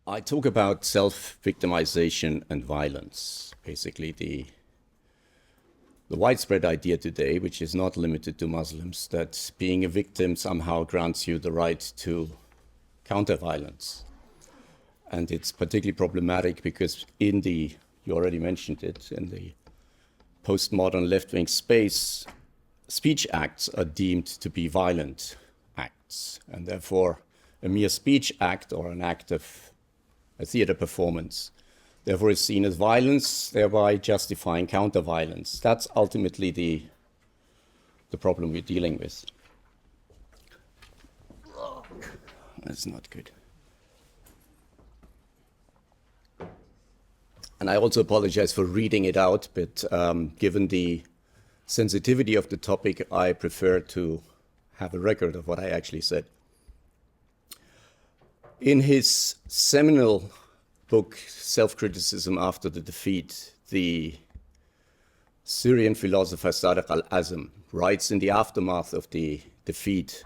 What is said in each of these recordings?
I talk about self-victimization and violence, basically the widespread idea today, which is not limited to Muslims, that being a victim somehow grants you the right to counter violence. And it's particularly problematic because you already mentioned it, in the postmodern left-wing space, speech acts are deemed to be violent acts, and therefore a mere speech act or an act of a theater performance therefore is seen as violence, thereby justifying counter-violence. That's ultimately the problem we're dealing with. That's not good. And I also apologize for reading it out, but given the sensitivity of the topic, I prefer to have a record of what I actually said. In his seminal book, Self-Criticism After the Defeat, the Syrian philosopher Sadiq al-Azm writes in the aftermath of the defeat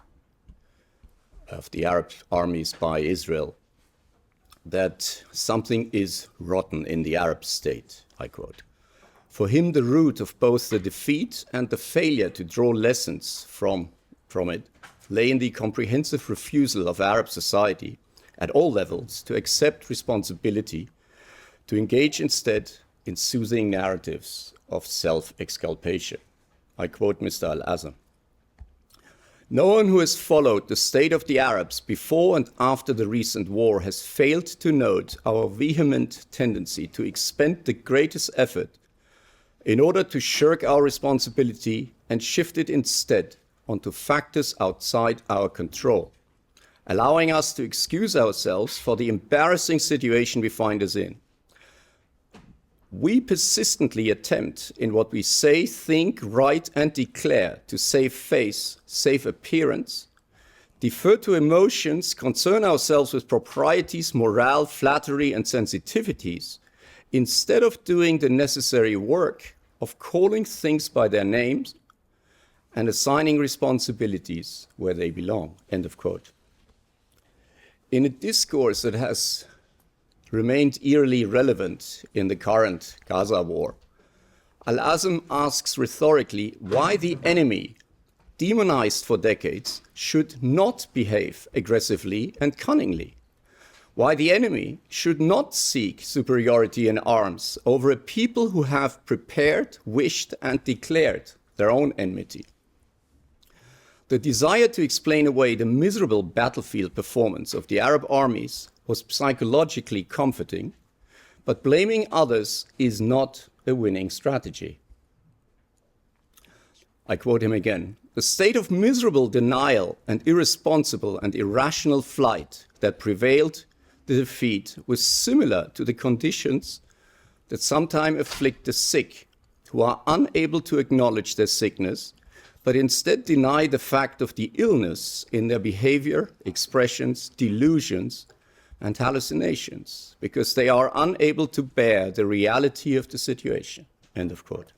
of the Arab armies by Israel that something is rotten in the Arab state, I quote. For him, the root of both the defeat and the failure to draw lessons from it lay in the comprehensive refusal of Arab society at all levels to accept responsibility, to engage instead in soothing narratives of self-exculpation. I quote Mr. al-Azm. No one who has followed the state of the Arabs before and after the recent war has failed to note our vehement tendency to expend the greatest effort in order to shirk our responsibility and shift it instead onto factors outside our control, allowing us to excuse ourselves for the embarrassing situation we find us in. We persistently attempt in what we say, think, write, and declare to save face, save appearance, defer to emotions, concern ourselves with proprieties, morale, flattery, and sensitivities, instead of doing the necessary work of calling things by their names and assigning responsibilities where they belong, end of quote. In a discourse that has remained eerily relevant in the current Gaza war, al-Azm asks rhetorically why the enemy, demonized for decades, should not behave aggressively and cunningly, why the enemy should not seek superiority in arms over a people who have prepared, wished, and declared their own enmity. The desire to explain away the miserable battlefield performance of the Arab armies was psychologically comforting, but blaming others is not a winning strategy. I quote him again. The state of miserable denial and irresponsible and irrational flight that prevailed the defeat was similar to the conditions that sometimes afflict the sick, who are unable to acknowledge their sickness, but instead deny the fact of the illness in their behavior, expressions, delusions, and hallucinations, because they are unable to bear the reality of the situation, end of quote.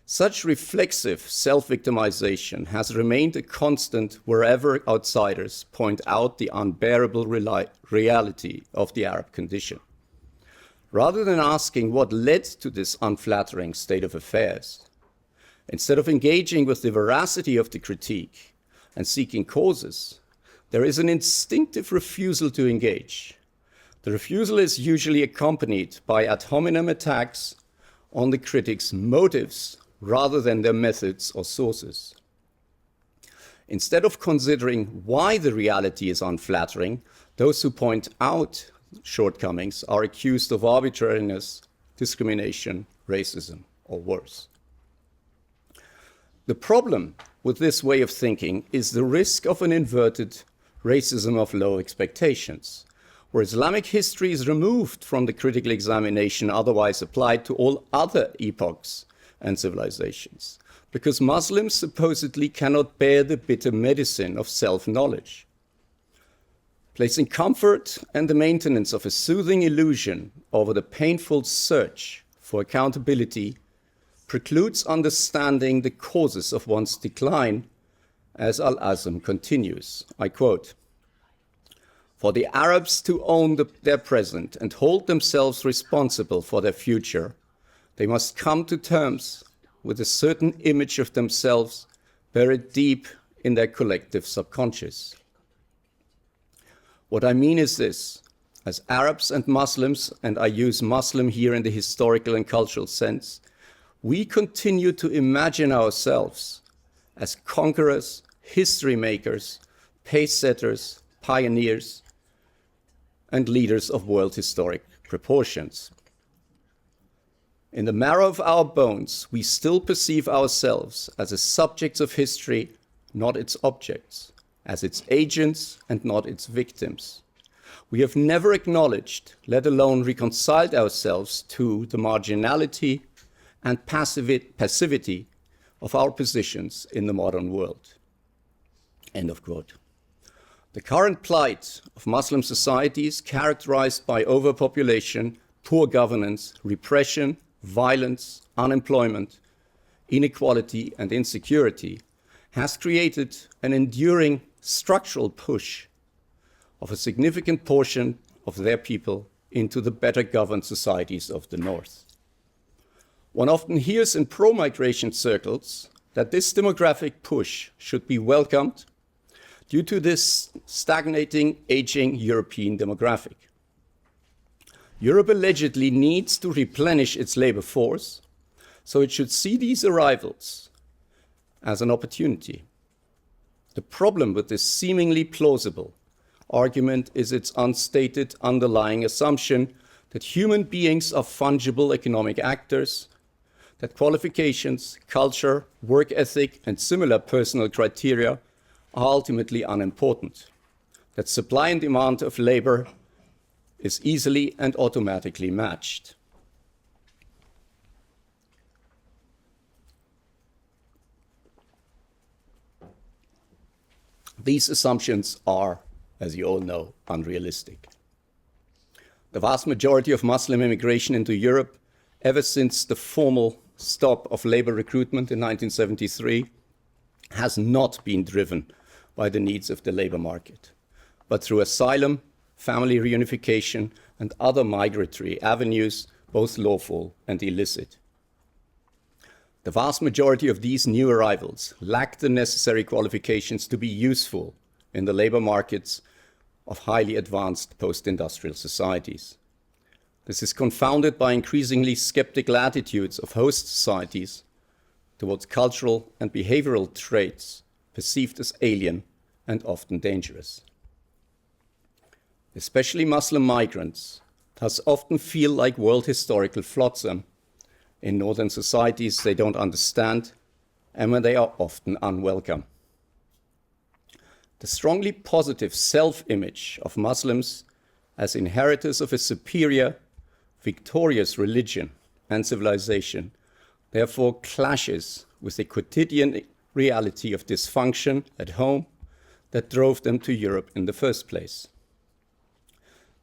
Such reflexive self-victimization has remained a constant wherever outsiders point out the unbearable reality of the Arab condition. Rather than asking what led to this unflattering state of affairs, instead of engaging with the veracity of the critique and seeking causes, there is an instinctive refusal to engage. The refusal is usually accompanied by ad hominem attacks on the critics' motives rather than their methods or sources. Instead of considering why the reality is unflattering, those who point out shortcomings are accused of arbitrariness, discrimination, racism, or worse. The problem with this way of thinking is the risk of an inverted racism of low expectations, where Islamic history is removed from the critical examination otherwise applied to all other epochs and civilizations, because Muslims supposedly cannot bear the bitter medicine of self-knowledge. Placing comfort and the maintenance of a soothing illusion over the painful search for accountability precludes understanding the causes of one's decline, as al-Azm continues. I quote, For the Arabs to own their present and hold themselves responsible for their future, they must come to terms with a certain image of themselves buried deep in their collective subconscious. What I mean is this: as Arabs and Muslims, and I use Muslim here in the historical and cultural sense, we continue to imagine ourselves as conquerors, history makers, pace setters, pioneers, and leaders of world historic proportions. In the marrow of our bones, we still perceive ourselves as the subjects of history, not its objects, as its agents and not its victims. We have never acknowledged, let alone reconciled ourselves to the marginality and passivity of our positions in the modern world. End of quote. The current plight of Muslim societies, characterized by overpopulation, poor governance, repression, violence, unemployment, inequality, and insecurity, has created an enduring structural push of a significant portion of their people into the better governed societies of the North. One often hears in pro-migration circles that this demographic push should be welcomed due to this stagnating, aging European demographic. Europe allegedly needs to replenish its labor force, so it should see these arrivals as an opportunity. The problem with this seemingly plausible argument is its unstated underlying assumption that human beings are fungible economic actors, that qualifications, culture, work ethic, and similar personal criteria are ultimately unimportant, that supply and demand of labor is easily and automatically matched. These assumptions are, as you all know, unrealistic. The vast majority of Muslim immigration into Europe, ever since the formal stop of labor recruitment in 1973, has not been driven by the needs of the labor market, but through asylum, family reunification, and other migratory avenues, both lawful and illicit. The vast majority of these new arrivals lack the necessary qualifications to be useful in the labor markets of highly advanced post-industrial societies. This is confounded by increasingly skeptical attitudes of host societies towards cultural and behavioral traits perceived as alien and often dangerous. Especially Muslim migrants thus often feel like world historical flotsam in northern societies they don't understand and when they are often unwelcome. The strongly positive self-image of Muslims as inheritors of a superior, victorious religion and civilization therefore clashes with the quotidian reality of dysfunction at home that drove them to Europe in the first place.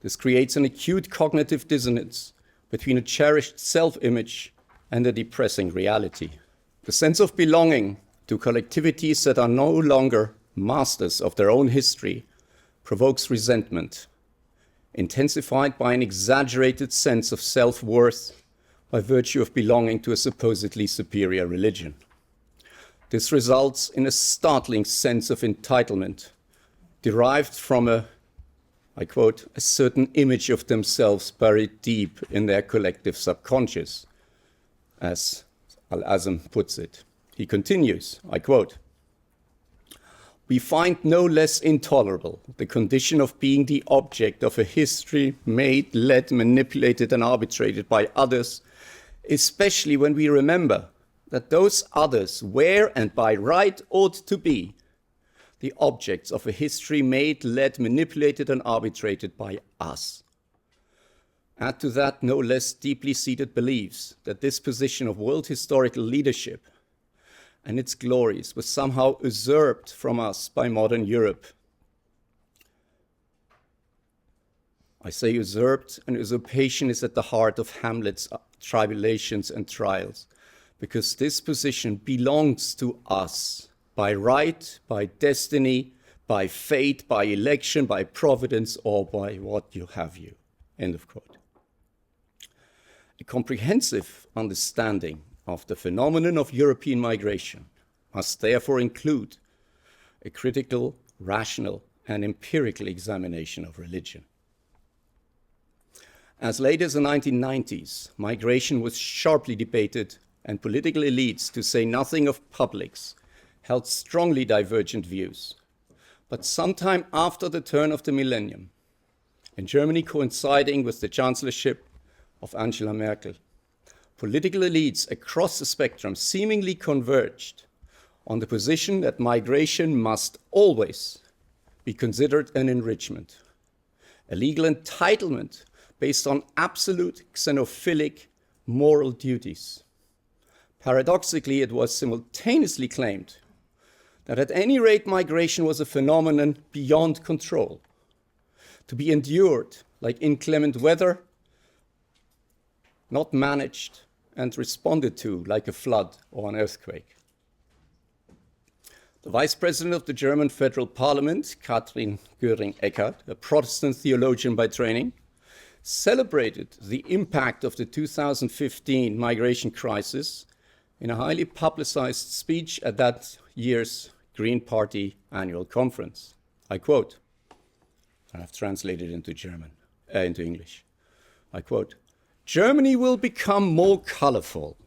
This creates an acute cognitive dissonance between a cherished self-image and a depressing reality. The sense of belonging to collectivities that are no longer masters of their own history provokes resentment, intensified by an exaggerated sense of self-worth by virtue of belonging to a supposedly superior religion. This results in a startling sense of entitlement derived from I quote, a certain image of themselves buried deep in their collective subconscious, as Al-Azm puts it. He continues, I quote, "We find no less intolerable the condition of being the object of a history made, led, manipulated, and arbitrated by others, especially when we remember that those others were and by right ought to be the objects of a history made, led, manipulated, and arbitrated by us. Add to that no less deeply seated beliefs that this position of world historical leadership and its glories was somehow usurped from us by modern Europe. I say usurped, and usurpation is at the heart of Hamlet's tribulations and trials, because this position belongs to us by right, by destiny, by fate, by election, by providence, or by what you have you. End of quote. A comprehensive understanding of the phenomenon of European migration must therefore include a critical, rational, and empirical examination of religion. As late as the 1990s, migration was sharply debated, and political elites, to say nothing of publics, held strongly divergent views. But sometime after the turn of the millennium, in Germany coinciding with the chancellorship of Angela Merkel, political elites across the spectrum seemingly converged on the position that migration must always be considered an enrichment, a legal entitlement based on absolute xenophilic moral duties. Paradoxically, it was simultaneously claimed that at any rate migration was a phenomenon beyond control, to be endured like inclement weather, not managed and responded to like a flood or an earthquake. The Vice President of the German Federal Parliament, Katrin Göring-Eckardt, a Protestant theologian by training, celebrated the impact of the 2015 migration crisis in a highly publicized speech at that year's Green Party annual conference. I quote, and I've translated into English. I quote, "Germany will become more colorful.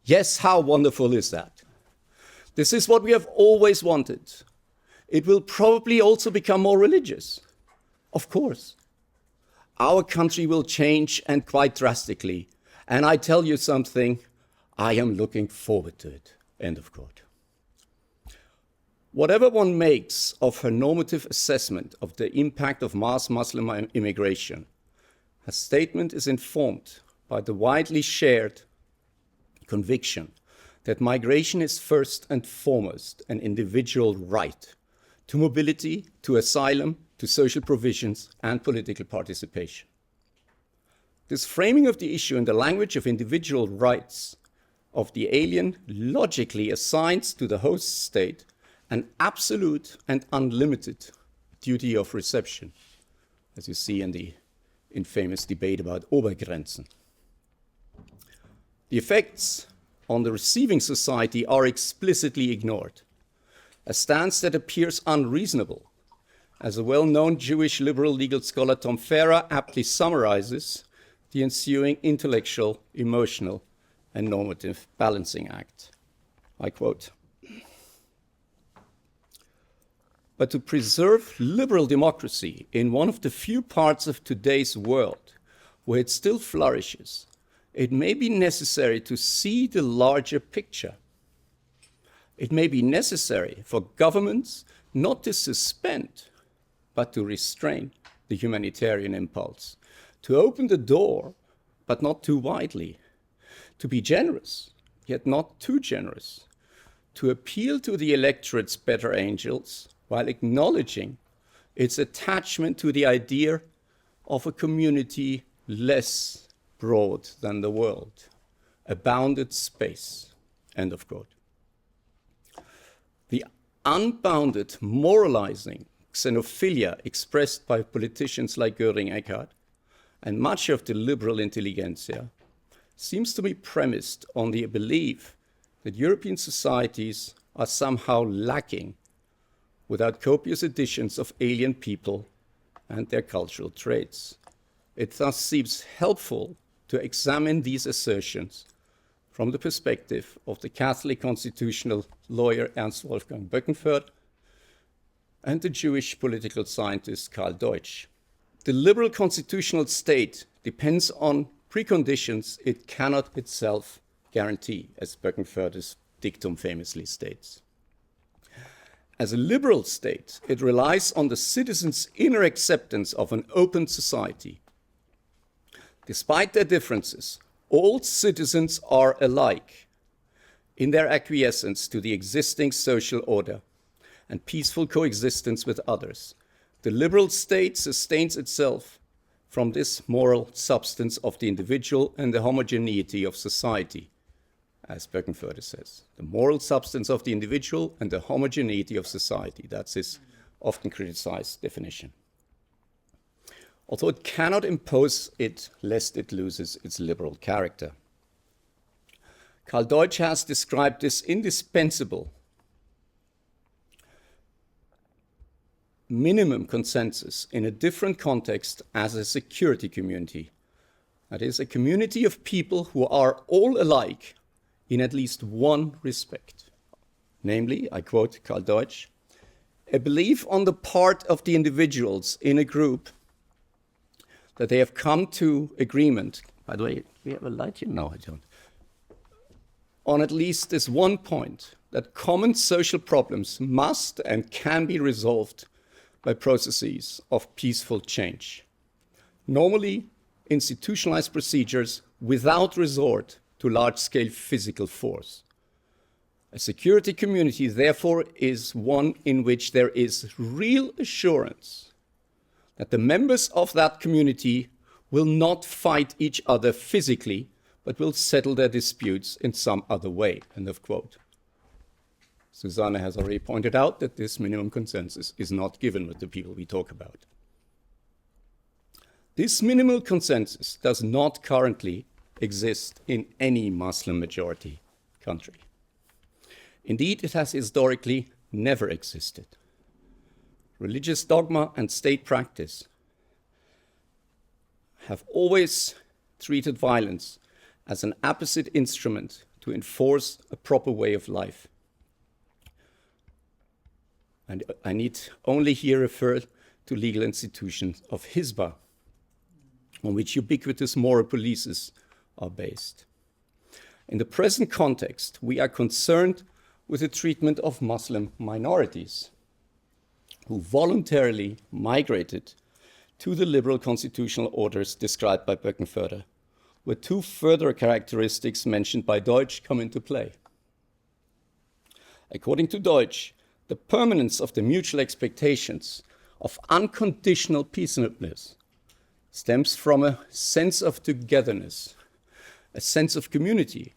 Yes, how wonderful is that? This is what we have always wanted. It will probably also become more religious. Of course. Our country will change, and quite drastically. And I tell you something, I am looking forward to it." End of quote. Whatever one makes of her normative assessment of the impact of mass Muslim immigration, her statement is informed by the widely shared conviction that migration is first and foremost an individual right to mobility, to asylum, to social provisions, and political participation. This framing of the issue in the language of individual rights of the alien logically assigns to the host state an absolute and unlimited duty of reception, as you see in the infamous debate about Obergrenzen. The effects on the receiving society are explicitly ignored, a stance that appears unreasonable, as a well-known Jewish liberal legal scholar Tom Farah aptly summarizes the ensuing intellectual, emotional, and normative balancing act. I quote, "But to preserve liberal democracy in one of the few parts of today's world where it still flourishes, it may be necessary to see the larger picture. It may be necessary for governments not to suspend, but to restrain the humanitarian impulse, to open the door, but not too widely, to be generous, yet not too generous, to appeal to the electorate's better angels while acknowledging its attachment to the idea of a community less broad than the world, a bounded space." End of quote. The unbounded moralizing xenophilia expressed by politicians like Göring-Eckardt and much of the liberal intelligentsia seems to be premised on the belief that European societies are somehow lacking without copious additions of alien people and their cultural traits. It thus seems helpful to examine these assertions from the perspective of the Catholic constitutional lawyer Ernst Wolfgang Böckenförde and the Jewish political scientist Karl Deutsch. The liberal constitutional state depends on preconditions it cannot itself guarantee, as Böckenförde's dictum famously states. As a liberal state, it relies on the citizens' inner acceptance of an open society. Despite their differences, all citizens are alike in their acquiescence to the existing social order and peaceful coexistence with others. The liberal state sustains itself from this moral substance of the individual and the homogeneity of society, as Böckenförde says. The moral substance of the individual and the homogeneity of society. That's his often criticized definition, although it cannot impose it lest it loses its liberal character. Karl Deutsch has described this indispensable minimum consensus in a different context as a security community. That is, a community of people who are all alike in at least one respect. Namely, I quote Karl Deutsch, a belief on the part of the individuals in a group that they have come to agreement. By the way, we have a light here? No, I don't. On at least this one point, that common social problems must and can be resolved by processes of peaceful change. Normally, institutionalized procedures without resort to large-scale physical force. A security community, therefore, is one in which there is real assurance that the members of that community will not fight each other physically, but will settle their disputes in some other way, end of quote. Susanne has already pointed out that this minimum consensus is not given with the people we talk about. This minimal consensus does not currently exist in any Muslim majority country. Indeed, it has historically never existed. Religious dogma and state practice have always treated violence as an apposite instrument to enforce a proper way of life. And I need only here refer to legal institutions of Hizbah, on which ubiquitous moral policies are based. In the present context, we are concerned with the treatment of Muslim minorities who voluntarily migrated to the liberal constitutional orders described by Frankfurter, where two further characteristics mentioned by Deutsch come into play. According to Deutsch, the permanence of the mutual expectations of unconditional peaceableness stems from a sense of togetherness, a sense of community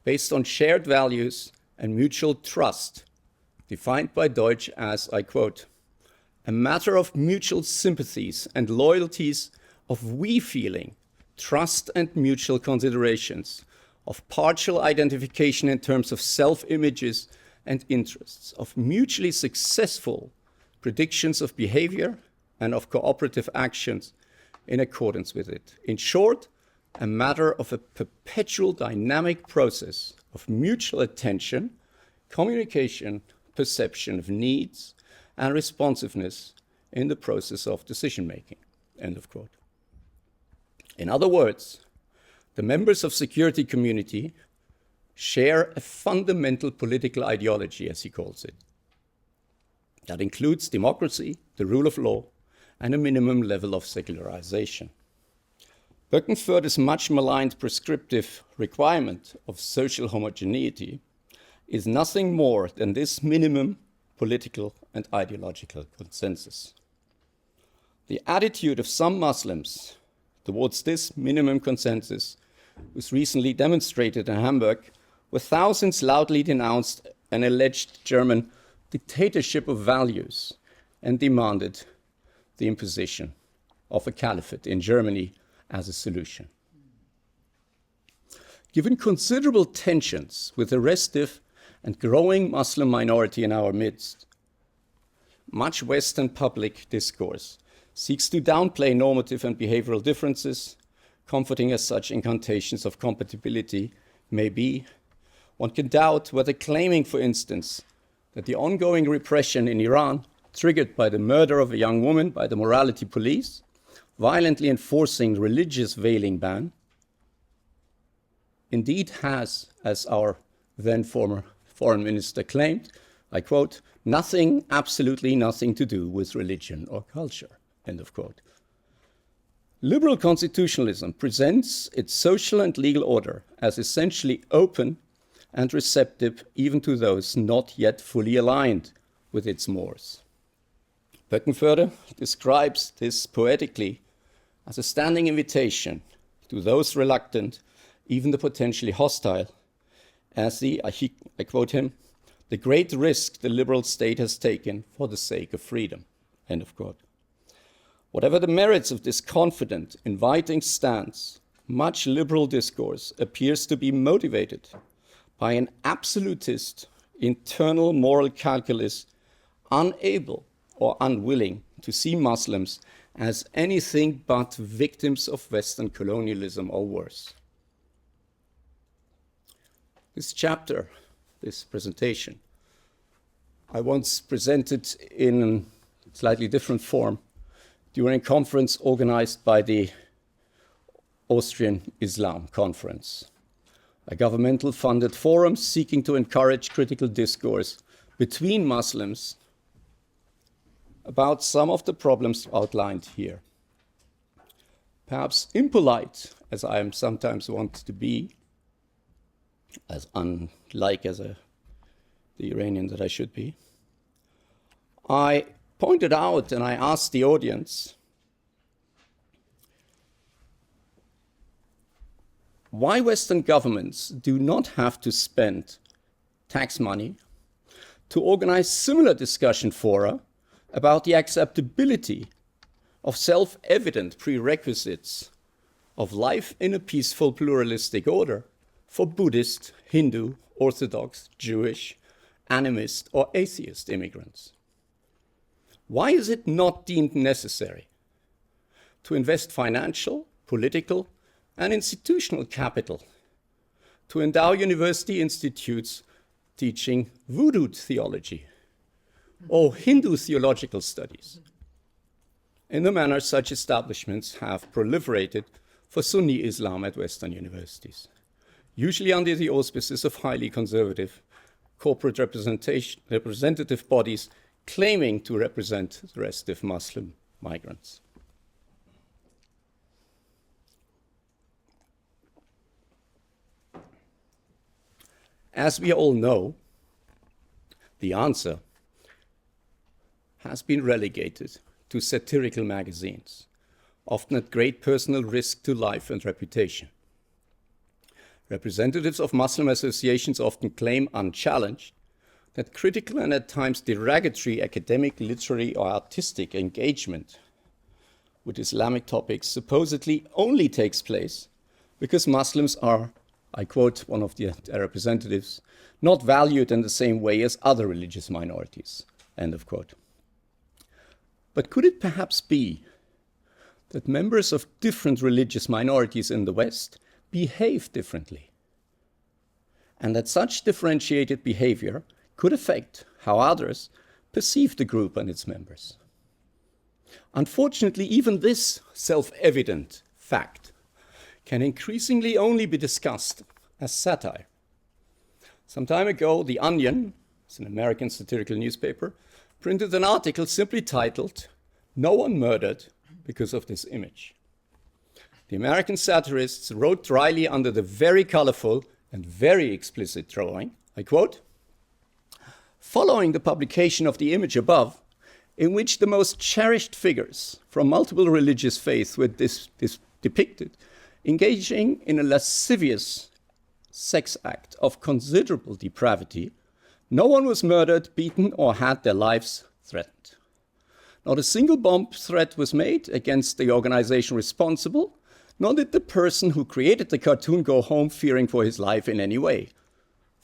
based on shared values and mutual trust, defined by Deutsch as, I quote, a matter of mutual sympathies and loyalties, of we-feeling, trust and mutual considerations, of partial identification in terms of self-images and interests, of mutually successful predictions of behavior and of cooperative actions in accordance with it. In short, a matter of a perpetual dynamic process of mutual attention, communication, perception of needs, and responsiveness in the process of decision-making, end of quote. In other words, the members of security community share a fundamental political ideology, as he calls it, that includes democracy, the rule of law, and a minimum level of secularization. Frankfurter's much maligned prescriptive requirement of social homogeneity is nothing more than this minimum political and ideological consensus. The attitude of some Muslims towards this minimum consensus was recently demonstrated in Hamburg, where thousands loudly denounced an alleged German dictatorship of values and demanded the imposition of a caliphate in Germany as a solution. Given considerable tensions with the restive and growing Muslim minority in our midst, much Western public discourse seeks to downplay normative and behavioral differences, comforting as such incantations of compatibility may be. One can doubt whether claiming, for instance, that the ongoing repression in Iran, triggered by the murder of a young woman by the morality police, violently enforcing the religious veiling ban, indeed has, as our then former foreign minister claimed, I quote, nothing, absolutely nothing to do with religion or culture, end of quote. Liberal constitutionalism presents its social and legal order as essentially open and receptive even to those not yet fully aligned with its mores. Frankfurter describes this poetically as a standing invitation to those reluctant, even the potentially hostile, as the, I quote him, the great risk the liberal state has taken for the sake of freedom, end of quote. Whatever the merits of this confident, inviting stance, much liberal discourse appears to be motivated by an absolutist, internal moral calculus, unable or unwilling to see Muslims as anything but victims of Western colonialism or worse. This chapter, this presentation, I once presented in a slightly different form during a conference organized by the Austrian Islam Conference, a governmental funded forum seeking to encourage critical discourse between Muslims about some of the problems outlined here. Perhaps impolite, as I am sometimes wont to be, as unlike as the Iranian that I should be, I pointed out and I asked the audience, why Western governments do not have to spend tax money to organize similar discussion fora about the acceptability of self-evident prerequisites of life in a peaceful pluralistic order for Buddhist, Hindu, Orthodox, Jewish, animist, or atheist immigrants. Why is it not deemed necessary to invest financial, political, and institutional capital to endow university institutes teaching voodoo theology or Hindu theological studies in the manner such establishments have proliferated for Sunni Islam at Western universities, usually under the auspices of highly conservative corporate representative bodies claiming to represent the restive Muslim migrants. As we all know, the answer has been relegated to satirical magazines, often at great personal risk to life and reputation. Representatives of Muslim associations often claim unchallenged that critical and at times derogatory academic, literary, or artistic engagement with Islamic topics supposedly only takes place because Muslims are, I quote one of their representatives, not valued in the same way as other religious minorities, end of quote. But could it perhaps be that members of different religious minorities in the West behave differently, and that such differentiated behavior could affect how others perceive the group and its members? Unfortunately, even this self-evident fact can increasingly only be discussed as satire. Some time ago, The Onion, it's an American satirical newspaper, printed an article simply titled, "No One Murdered Because of This Image." The American satirists wrote dryly under the very colorful and very explicit drawing, I quote, "Following the publication of the image above, in which the most cherished figures from multiple religious faiths were depicted, engaging in a lascivious sex act of considerable depravity, no one was murdered, beaten, or had their lives threatened. Not a single bomb threat was made against the organization responsible, nor did the person who created the cartoon go home fearing for his life in any way.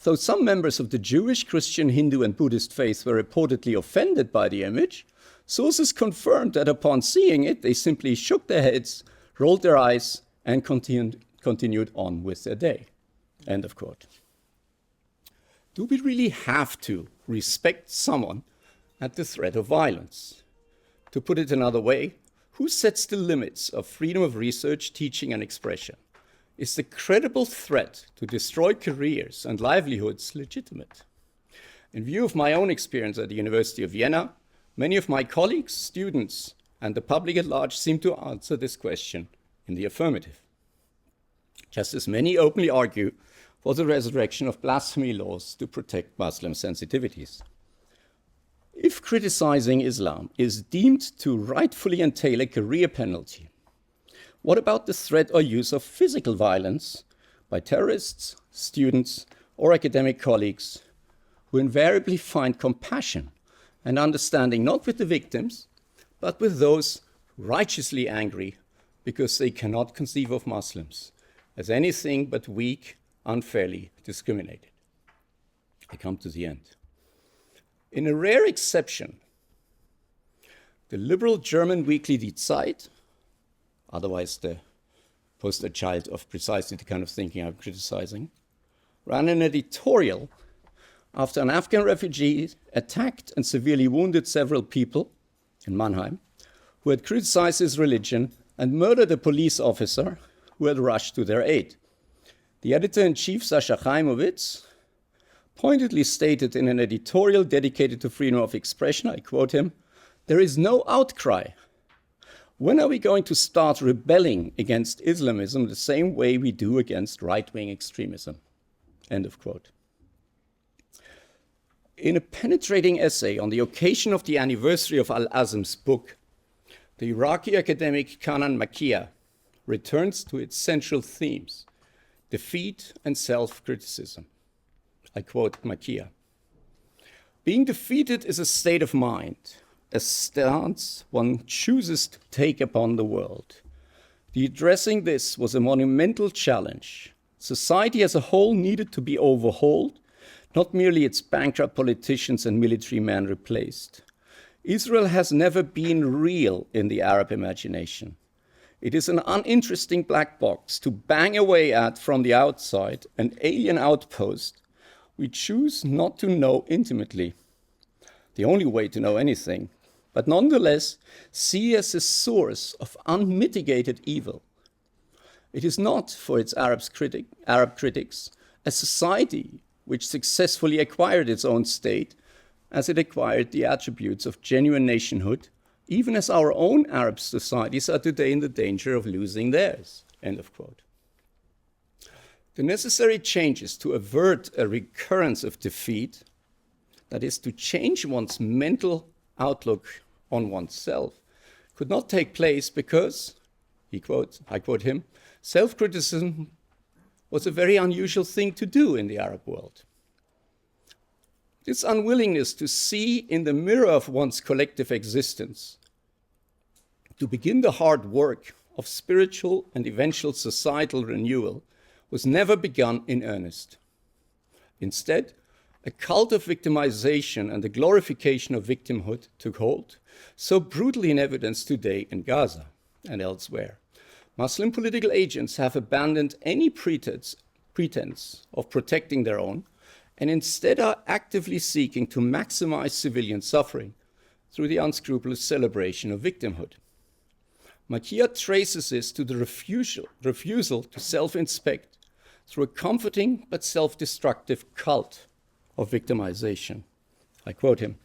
Though some members of the Jewish, Christian, Hindu, and Buddhist faiths were reportedly offended by the image, sources confirmed that upon seeing it, they simply shook their heads, rolled their eyes, and continued on with their day." End of quote. Do we really have to respect someone at the threat of violence? To put it another way, who sets the limits of freedom of research, teaching, and expression? Is the credible threat to destroy careers and livelihoods legitimate? In view of my own experience at the University of Vienna, many of my colleagues, students, and the public at large seem to answer this question in the affirmative. Just as many openly argue for the resurrection of blasphemy laws to protect Muslim sensitivities. If criticizing Islam is deemed to rightfully entail a career penalty, what about the threat or use of physical violence by terrorists, students, or academic colleagues who invariably find compassion and understanding not with the victims, but with those righteously angry because they cannot conceive of Muslims as anything but weak, unfairly discriminated. I come to the end. In a rare exception, the liberal German weekly Die Zeit, otherwise the poster child of precisely the kind of thinking I'm criticizing, ran an editorial after an Afghan refugee attacked and severely wounded several people in Mannheim who had criticized his religion and murdered a police officer who had rushed to their aid. The editor-in-chief, Sascha Chaimowitz, pointedly stated in an editorial dedicated to freedom of expression, I quote him, "There is no outcry. When are we going to start rebelling against Islamism the same way we do against right-wing extremism?" End of quote. In a penetrating essay on the occasion of the anniversary of Al-Azm's book, the Iraqi academic Kanan Makia returns to its central themes, defeat and self-criticism. I quote Makia, "Being defeated is a state of mind, a stance one chooses to take upon the world. The addressing this was a monumental challenge. Society as a whole needed to be overhauled, not merely its bankrupt politicians and military men replaced. Israel has never been real in the Arab imagination. It is an uninteresting black box to bang away at from the outside, an alien outpost we choose not to know intimately. The only way to know anything, but nonetheless see as a source of unmitigated evil. It is not, for its Arab critics, a society which successfully acquired its own state as it acquired the attributes of genuine nationhood, even as our own Arab societies are today in the danger of losing theirs." End of quote. The necessary changes to avert a recurrence of defeat, that is, to change one's mental outlook on oneself, could not take place because, I quote him, "self-criticism was a very unusual thing to do in the Arab world. This unwillingness to see in the mirror of one's collective existence, to begin the hard work of spiritual and eventual societal renewal, was never begun in earnest. Instead, a cult of victimization and the glorification of victimhood took hold, so brutally in evidence today in Gaza and elsewhere. Muslim political agents have abandoned any pretense of protecting their own and instead are actively seeking to maximize civilian suffering through the unscrupulous celebration of victimhood. Makia traces this to the refusal to self-inspect through a comforting but self-destructive cult of victimization. I quote him,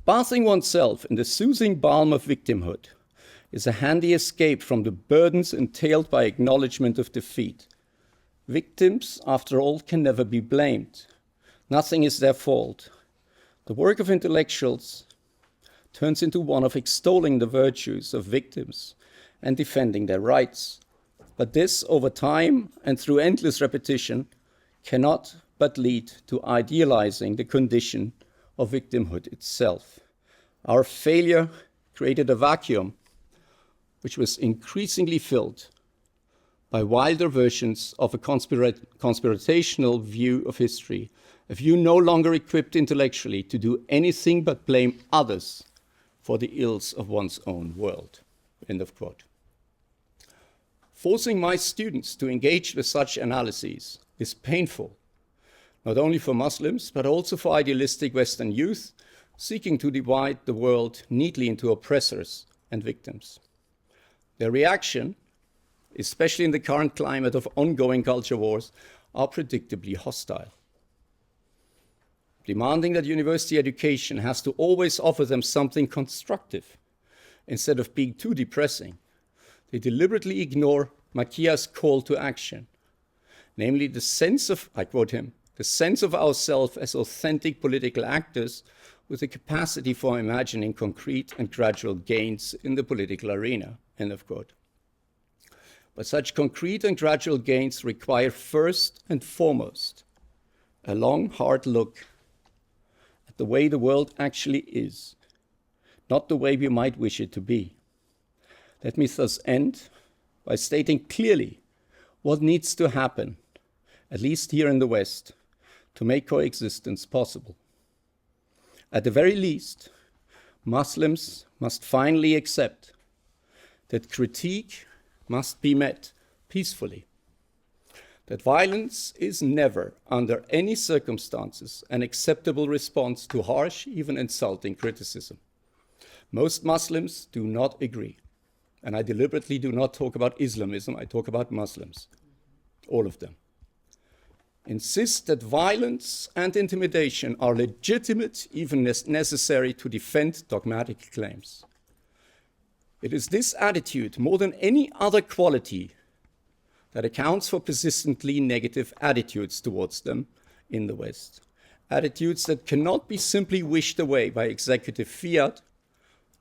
"Bathing oneself in the soothing balm of victimhood is a handy escape from the burdens entailed by acknowledgement of defeat. Victims, after all, can never be blamed. Nothing is their fault. The work of intellectuals turns into one of extolling the virtues of victims and defending their rights. But this, over time and through endless repetition, cannot but lead to idealizing the condition of victimhood itself. Our failure created a vacuum which was increasingly filled by wilder versions of a conspirational view of history, a view no longer equipped intellectually to do anything but blame others for the ills of one's own world." End of quote. Forcing my students to engage with such analyses is painful, not only for Muslims, but also for idealistic Western youth seeking to divide the world neatly into oppressors and victims. Their reaction, especially in the current climate of ongoing culture wars, are predictably hostile. Demanding that university education has to always offer them something constructive instead of being too depressing, they deliberately ignore Makia's call to action, namely the sense of, I quote him, "the sense of ourselves as authentic political actors with the capacity for imagining concrete and gradual gains in the political arena." End of quote. But such concrete and gradual gains require first and foremost a long, hard look at the way the world actually is, not the way we might wish it to be. Let me thus end by stating clearly what needs to happen, at least here in the West, to make coexistence possible. At the very least, Muslims must finally accept that critique must be met peacefully, that violence is never, under any circumstances, an acceptable response to harsh, even insulting criticism. Most Muslims do not agree. And I deliberately do not talk about Islamism, I talk about Muslims, all of them. Insist that violence and intimidation are legitimate, even necessary to defend dogmatic claims. It is this attitude, more than any other quality, that accounts for persistently negative attitudes towards them in the West. Attitudes that cannot be simply wished away by executive fiat,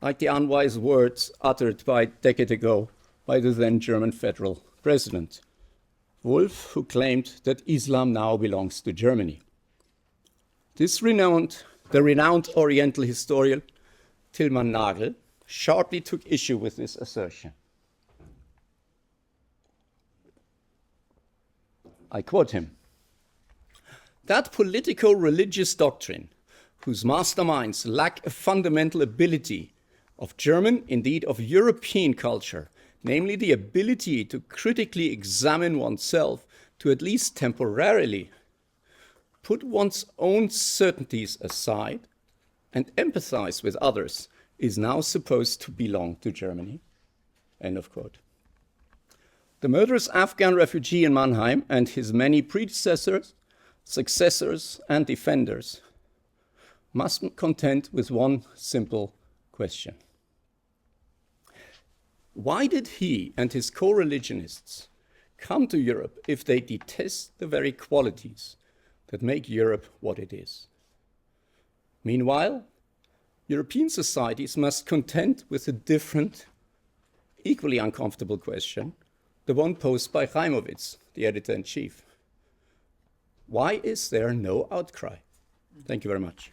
like the unwise words uttered a decade ago by the then German federal president, Wolf, who claimed that Islam now belongs to Germany. The renowned Oriental historian Tilman Nagel sharply took issue with this assertion. I quote him, "That politico-religious doctrine, whose masterminds lack a fundamental ability of German, indeed of European culture, namely the ability to critically examine oneself, to at least temporarily put one's own certainties aside and empathize with others, is now supposed to belong to Germany." End of quote. The murderous Afghan refugee in Mannheim and his many predecessors, successors, and defenders must be content with one simple question. Why did he and his co-religionists come to Europe if they detest the very qualities that make Europe what it is? Meanwhile, European societies must contend with a different, equally uncomfortable question, the one posed by Chaimowitz, the editor-in-chief. Why is there no outcry? Thank you very much.